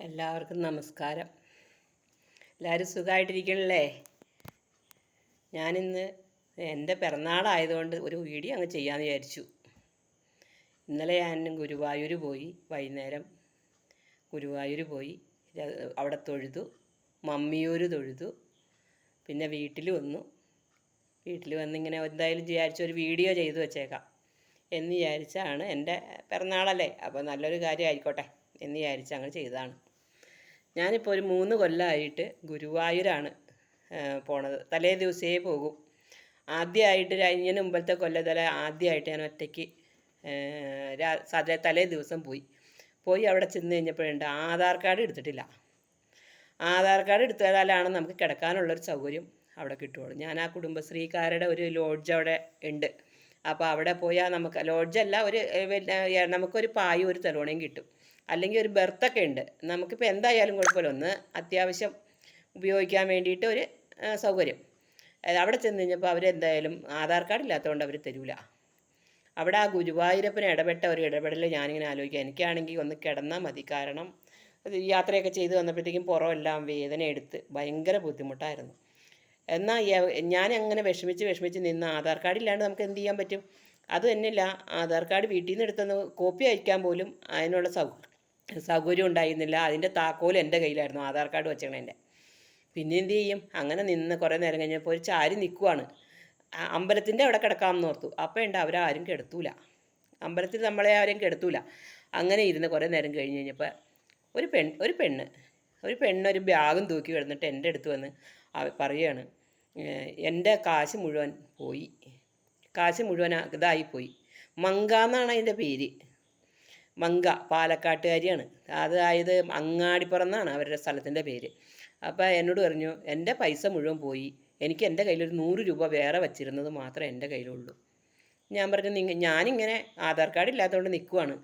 എല്ലാവർക്കും നമസ്കാരം. എല്ലാവരും സുഖമായിട്ടിരിക്കണല്ലേ? ഞാനിന്ന് എൻ്റെ പിറന്നാളായതുകൊണ്ട് ഒരു വീഡിയോ അങ്ങ് ചെയ്യാമെന്ന് വിചാരിച്ചു. ഇന്നലെ ഞാൻ ഗുരുവായൂർ പോയി, വൈകുന്നേരം ഗുരുവായൂർ പോയി, അവിടെ തൊഴുതു, മമ്മിയൂർ തൊഴുതു, പിന്നെ വീട്ടിൽ വന്നു. വീട്ടിൽ വന്നിങ്ങനെ എന്തായാലും ഒരു വീഡിയോ ചെയ്തു വെച്ചേക്കാം എന്ന് വിചാരിച്ചാണ്. എൻ്റെ പിറന്നാളല്ലേ, അപ്പോൾ നല്ലൊരു കാര്യമായിക്കോട്ടെ എന്ന് വിചാരിച്ച് അങ്ങ് ചെയ്തതാണ്. ഞാനിപ്പോൾ ഒരു 3 കൊല്ലമായിട്ട് ഗുരുവായൂരാണ് പോണത്. തലേ ദിവസമേ പോകും. ആദ്യമായിട്ട് ഇതിന് മുമ്പത്തെ കൊല്ലത്തല ആദ്യമായിട്ട് ഞാൻ ഒറ്റയ്ക്ക് തലേ ദിവസം പോയി അവിടെ ചെന്ന് കഴിഞ്ഞപ്പോഴുണ്ട് ആധാർ കാർഡ് എടുത്തിട്ടില്ല. ആധാർ കാർഡ് എടുത്താലാണ് നമുക്ക് കിടക്കാനുള്ളൊരു സൗകര്യം അവിടെ കിട്ടുകയുള്ളൂ. ഞാൻ ആ കുടുംബശ്രീക്കാരുടെ ഒരു ലോഡ്ജ് അവിടെ ഉണ്ട്. അപ്പോൾ അവിടെ പോയാൽ നമുക്ക് ലോഡ്ജല്ല, നമുക്കൊരു പായും ഒരു തെലോണയും കിട്ടും, അല്ലെങ്കിൽ ഒരു ബെർത്തൊക്കെ ഉണ്ട്. നമുക്കിപ്പോൾ എന്തായാലും കുഴപ്പമില്ല, ഒന്ന് അത്യാവശ്യം ഉപയോഗിക്കാൻ വേണ്ടിയിട്ട് ഒരു സൗകര്യം. അവിടെ ചെന്ന് കഴിഞ്ഞപ്പോൾ അവരെന്തായാലും ആധാർ കാർഡ് ഇല്ലാത്തതുകൊണ്ട് അവർ തരൂല. അവിടെ ആ ഗുരുവായൂരപ്പന് ഇടപെട്ട ഒരു ഇടപെടൽ ഞാനിങ്ങനെ ആലോചിക്കുക. എനിക്കാണെങ്കിൽ ഒന്ന് കിടന്നാൽ മതി. കാരണം യാത്രയൊക്കെ ചെയ്ത് വന്നപ്പോഴത്തേക്കും പുറമെല്ലാം വേദന എടുത്ത് ഭയങ്കര ബുദ്ധിമുട്ടായിരുന്നു. എന്നാൽ ഞാൻ അങ്ങനെ വിഷമിച്ച് നിന്ന് ആധാർ കാർഡ് ഇല്ലാണ്ട് നമുക്ക് എന്ത് ചെയ്യാൻ പറ്റും? അത് തന്നെയല്ല, ആധാർ കാർഡ് വീട്ടിൽ നിന്ന് എടുത്തൊന്ന് കോപ്പി അയക്കാൻ പോലും അതിനുള്ള സൗകര്യം ഉണ്ടായിരുന്നില്ല. അതിൻ്റെ താക്കോൽ എൻ്റെ കയ്യിലായിരുന്നു, ആധാർ കാർഡ് വെച്ചേക്കണേൻ്റെ. പിന്നെ എന്ത് ചെയ്യും? അങ്ങനെ നിന്ന് കുറേ നേരം കഴിഞ്ഞപ്പോൾ ഒരു ചാരി നിൽക്കുവാണ്. അമ്പലത്തിൻ്റെ അവിടെ കിടക്കാമെന്ന് ഓർത്തു. അപ്പോൾ ഉണ്ട് അവരാരും കിടത്തൂല, അമ്പലത്തിൽ നമ്മളെ ആരും കിടത്തൂല. അങ്ങനെ ഇരുന്ന് കുറേ നേരം കഴിഞ്ഞ് കഴിഞ്ഞപ്പോൾ ഒരു പെണ്ണ് ഒരു ബാഗും തൂക്കി കിടന്നിട്ട് എൻ്റെ അടുത്ത് വന്ന് പറയുകയാണ്, എൻ്റെ കാശ് മുഴുവൻ പോയി, കാശ് മുഴുവൻ ഇതായിപ്പോയി. മങ്ക എന്നാണ് അതിൻ്റെ പേര്. മങ്ക പാലക്കാട്ടുകാരിയാണ്. അതായത് അങ്ങാടിപ്പുറം എന്നാണ് അവരുടെ സ്ഥലത്തിൻ്റെ പേര്. അപ്പോൾ എന്നോട് പറഞ്ഞു, എൻ്റെ പൈസ മുഴുവൻ പോയി, എനിക്ക് എൻ്റെ കയ്യിലൊരു 100 രൂപ വേറെ വച്ചിരുന്നത് മാത്രമേ എൻ്റെ കയ്യിലുള്ളൂ. ഞാൻ പറഞ്ഞു, ഞാനിങ്ങനെ ആധാർ കാർഡ് ഇല്ലാത്തതുകൊണ്ട് നിൽക്കുവാണ്,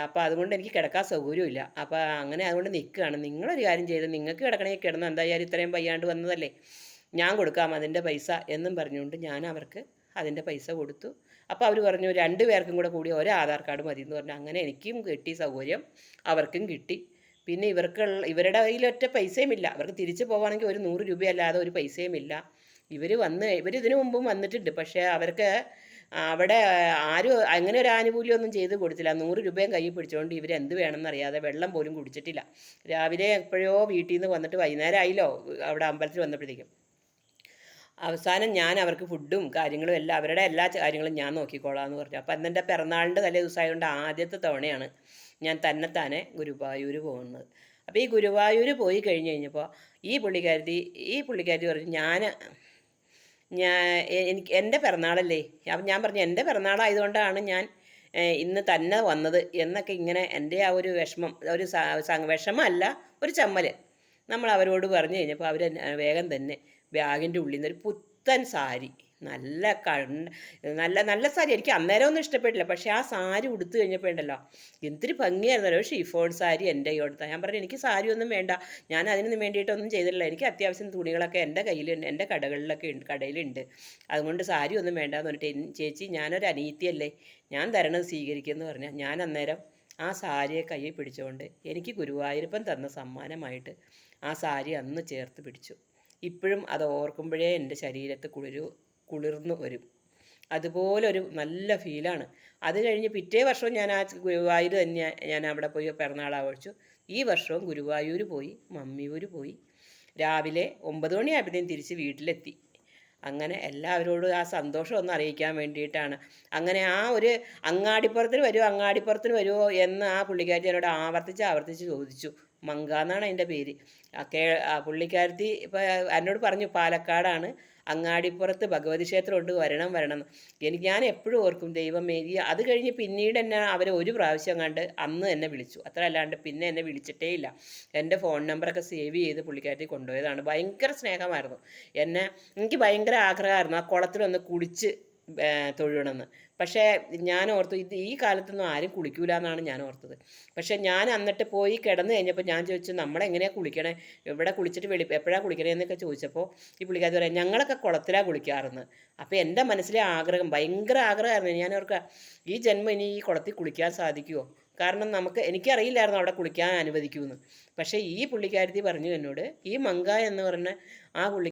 അപ്പോൾ അതുകൊണ്ട് എനിക്ക് കിടക്കാൻ സൗകര്യമില്ല, അപ്പോൾ അങ്ങനെ അതുകൊണ്ട് നിൽക്കുകയാണ്. നിങ്ങളൊരു കാര്യം ചെയ്ത്, നിങ്ങൾക്ക് കിടക്കണമെങ്കിൽ കിടന്നു, എന്തായാലും ഇത്രയും വയ്യാണ്ട് വന്നതല്ലേ, ഞാൻ കൊടുക്കാം അതിൻ്റെ പൈസ എന്നും പറഞ്ഞുകൊണ്ട് ഞാൻ അവർക്ക് അതിൻ്റെ പൈസ കൊടുത്തു. അപ്പോൾ അവർ പറഞ്ഞു 2 പേർക്കും കൂടി ഒരു ആധാർ കാർഡ് മതി എന്ന് പറഞ്ഞു. അങ്ങനെ എനിക്കും കിട്ടി സൗകര്യം, അവർക്കും കിട്ടി. പിന്നെ ഇവരുടെ കയ്യിലൊറ്റ പൈസയുമില്ല. അവർക്ക് തിരിച്ചു പോവുകയാണെങ്കിൽ ഒരു 100 രൂപയല്ലാതെ ഒരു പൈസയുമില്ല. ഇവരിതിനു മുമ്പും വന്നിട്ടുണ്ട്, പക്ഷേ അവർക്ക് അവിടെ ആരും അങ്ങനെ ഒരു ആനുകൂല്യമൊന്നും ചെയ്ത് കൊടുത്തില്ല. 100 രൂപയും കയ്യിൽ പിടിച്ചുകൊണ്ട് ഇവരെന്ത് വേണമെന്നറിയാതെ വെള്ളം പോലും കുടിച്ചിട്ടില്ല. രാവിലെ എപ്പോഴോ വീട്ടിൽ നിന്ന് വന്നിട്ട് വൈകുന്നേരം ആയില്ലോ അവിടെ അമ്പലത്തിൽ വന്നപ്പോഴത്തേക്കും. അവസാനം ഞാൻ അവർക്ക് ഫുഡും കാര്യങ്ങളും എല്ലാം അവരുടെ എല്ലാ കാര്യങ്ങളും ഞാൻ നോക്കിക്കോളാം എന്ന് പറഞ്ഞു. അപ്പം എൻ്റെ പിറന്നാളിൻ്റെ തലേ ദിവസമായതുകൊണ്ട് ആദ്യത്തെ തവണയാണ് ഞാൻ തന്നെത്താനെ ഗുരുവായൂർ പോകുന്നത്. അപ്പോൾ ഈ ഗുരുവായൂർ പോയി കഴിഞ്ഞപ്പോൾ ഈ പുള്ളിക്കാരി പറഞ്ഞു, എനിക്ക് എൻ്റെ പിറന്നാളല്ലേ, അപ്പം ഞാൻ പറഞ്ഞു എൻ്റെ പിറന്നാളായതുകൊണ്ടാണ് ഞാൻ ഇന്ന് തന്നെ വന്നത് എന്നൊക്കെ. ഇങ്ങനെ എൻ്റെ ആ ഒരു വിഷമം, ഒരു വിഷമമല്ല, ഒരു ചമ്മൽ നമ്മൾ അവരോട് പറഞ്ഞു കഴിഞ്ഞപ്പോൾ അവർ വേഗം തന്നെ ബാഗിൻ്റെ ഉള്ളിൽ നിന്ന് ഒരു പുത്തൻ സാരി, നല്ല സാരി. എനിക്ക് അന്നേരം ഒന്നും ഇഷ്ടപ്പെട്ടില്ല, പക്ഷേ ആ സാരി ഉടുത്തു കഴിഞ്ഞപ്പോൾ ഉണ്ടല്ലോ എന്തൊരു ഭംഗിയായിരുന്നല്ലോ. ഷിഫോൺ സാരി എൻ്റെ കൊടുത്താൽ. ഞാൻ പറഞ്ഞു, എനിക്ക് സാരി ഒന്നും വേണ്ട, ഞാൻ അതിനൊന്നും വേണ്ടിയിട്ടൊന്നും ചെയ്തിട്ടില്ല, എനിക്ക് അത്യാവശ്യം തുണികളൊക്കെ എൻ്റെ കയ്യിലുണ്ട്, എൻ്റെ കടയിലുണ്ട്, അതുകൊണ്ട് സാരി ഒന്നും വേണ്ടെന്ന് പറഞ്ഞിട്ട്, ചേച്ചി ഞാനൊരു അനീതിയല്ലേ, ഞാൻ തരണത് സ്വീകരിക്കുമെന്ന് പറഞ്ഞാൽ ഞാൻ അന്നേരം ആ സാരിയെ കയ്യിൽ പിടിച്ചുകൊണ്ട് എനിക്ക് ഗുരുവായൂരപ്പൻ തന്ന സമ്മാനമായിട്ട് ആ സാരി അന്ന് ചേർത്ത് പിടിച്ചു. ഇപ്പോഴും അത് ഓർക്കുമ്പോഴേ എൻ്റെ ശരീരത്ത് കുളിർന്നു വരും. അതുപോലൊരു നല്ല ഫീലാണ്. അത് കഴിഞ്ഞ് പിറ്റേ വർഷവും ഞാൻ ആ ഗുരുവായൂർ തന്നെ ഞാൻ അവിടെ പോയി പിറന്നാൾ ആഘോഷിച്ചു. ഈ വർഷവും ഗുരുവായൂർ പോയി, മമ്മിയൂർ പോയി. രാവിലെ 9 മണിയായപ്പോഴത്തേക്കും തിരിച്ച് വീട്ടിലെത്തി. അങ്ങനെ എല്ലാവരോടും ആ സന്തോഷം ഒന്ന് അറിയിക്കാൻ വേണ്ടിയിട്ടാണ്. അങ്ങനെ ആ ഒരു അങ്ങാടിപ്പുറത്തിന് വരുമോ എന്ന് ആ പുള്ളിക്കാരി എന്നോട് ആവർത്തിച്ച് ചോദിച്ചു. മങ്ക എന്നാണ് അതിൻ്റെ പേര്. പുള്ളിക്കാരത്തി ഇപ്പോൾ എന്നോട് പറഞ്ഞു പാലക്കാടാണ്, അങ്ങാടിപ്പുറത്ത് ഭഗവതി ക്ഷേത്രമുണ്ട്, വരണം. ഞാൻ എപ്പോഴും ഓർക്കും, ദൈവമേ. അത് കഴിഞ്ഞ് പിന്നീട് എന്നെ അവർ ഒരു പ്രാവശ്യം കണ്ട് അന്ന് എന്നെ വിളിച്ചു, അത്ര അല്ലാണ്ട് പിന്നെ എന്നെ വിളിച്ചിട്ടേ ഇല്ല. എൻ്റെ ഫോൺ നമ്പറൊക്കെ സേവ് ചെയ്ത് പുള്ളിക്കാരത്തി കൊണ്ടുപോയതാണ്. ഭയങ്കര സ്നേഹമായിരുന്നു. എനിക്ക് ഭയങ്കര ആഗ്രഹമായിരുന്നു ആ കുളത്തിലൊന്ന് കുളിച്ച് തൊഴണമെന്ന്. പക്ഷേ ഞാൻ ഓർത്തു, ഈ കാലത്തൊന്നും ആരും കുളിക്കൂല എന്നാണ് ഞാൻ ഓർത്തത്. പക്ഷേ ഞാൻ എന്നിട്ട് പോയി കിടന്നു കഴിഞ്ഞപ്പോൾ ഞാൻ ചോദിച്ചു, നമ്മളെങ്ങനെയാണ് കുളിക്കണേ, എവിടെ കുളിച്ചിട്ട് എപ്പോഴാണ് കുളിക്കണേ എന്നൊക്കെ ചോദിച്ചപ്പോൾ ഈ പുള്ളിക്കാരി പറയാം, ഞങ്ങളൊക്കെ കുളത്തിലാണ് കുളിക്കാറെന്ന്. അപ്പോൾ എൻ്റെ മനസ്സിലെ ആഗ്രഹം, ഭയങ്കര ആഗ്രഹമായിരുന്നു. ഞാൻ ഓർക്കുക, ഈ ജന്മം ഇനി ഈ കുളത്തിൽ കുളിക്കാൻ സാധിക്കുമോ, കാരണം എനിക്കറിയില്ലായിരുന്നു അവിടെ കുളിക്കാൻ അനുവദിക്കുമെന്ന്. പക്ഷേ ഈ പുള്ളിക്കാരത്തി പറഞ്ഞു എന്നോട്, ഈ മങ്ക എന്ന് പറഞ്ഞ ആ